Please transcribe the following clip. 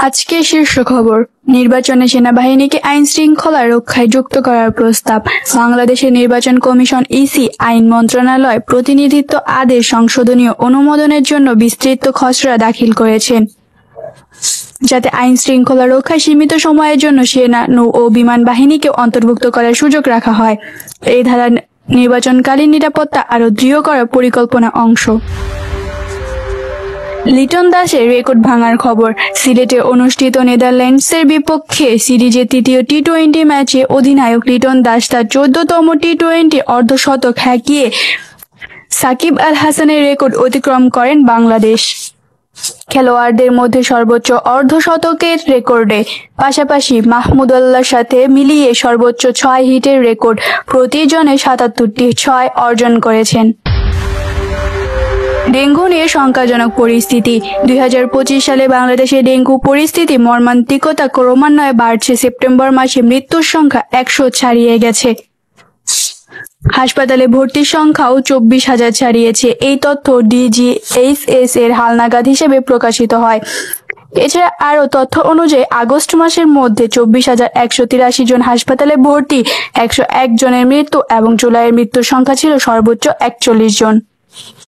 আজকের শীর্ষ খবর, নির্বাচনে সেনাবাহিনীকে আইন শৃঙ্খলা রক্ষায় যুক্ত করার প্রস্তাব। বাংলাদেশের নির্বাচন কমিশন ইসি আইন মন্ত্রণালয় প্রতিনিধিত্ব আদেশ সংশোধনীয় অনুমোদনের জন্য বিস্তৃত খসড়া দাখিল করেছেন, যাতে আইন শৃঙ্খলা রক্ষায় সীমিত সময়ের জন্য সেনা, নৌ ও বিমান বাহিনীকে অন্তর্ভুক্ত করার সুযোগ রাখা হয়। এই ধারা নির্বাচনকালীন নিরাপত্তা আরও দৃঢ় করার পরিকল্পনা অংশ। লিটন দাসের রেকর্ড ভাঙার খবর, সিলেটে অনুষ্ঠিত নেদারল্যান্ডসের বিপক্ষে সিরিজের তৃতীয় টি-20 ম্যাচে অধিনায়ক লিটন দাস তার 14তম টি-20 অর্ধশতক হাঁকিয়ে সাকিব আল হাসানের রেকর্ড অতিক্রম করেন বাংলাদেশ খেলোয়াড়দের মধ্যে সর্বোচ্চ অর্ধশতকের রেকর্ডে। পাশাপাশি মাহমুদুল্লাহর সাথে মিলিয়ে সর্বোচ্চ 6 হিটের রেকর্ড, প্রতিজনে 77টি 6 অর্জন করেছেন। ডেঙ্গু নিয়ে শঙ্কাজনক পরিস্থিতি। 2025 সালে বাংলাদেশে ডেঙ্গু পরিস্থিতি মর্মান্তিকতা ক্রমান্বয়ে বাড়ছে। সেপ্টেম্বর মাসে মৃত্যুর সংখ্যা 100 ছাড়িয়ে গেছে। হাসপাতালে ভর্তির সংখ্যাও 24,000 ছাড়িয়েছে। এই তথ্য DGHS এর হালনাগাদ হিসেবে প্রকাশিত হয়। এছাড়া আরও তথ্য অনুযায়ী আগস্ট মাসের মধ্যে 24,183 জন হাসপাতালে ভর্তি, 101 জনের মৃত্যু এবং জুলাইয়ের মৃত্যুর সংখ্যা ছিল সর্বোচ্চ 41 জন।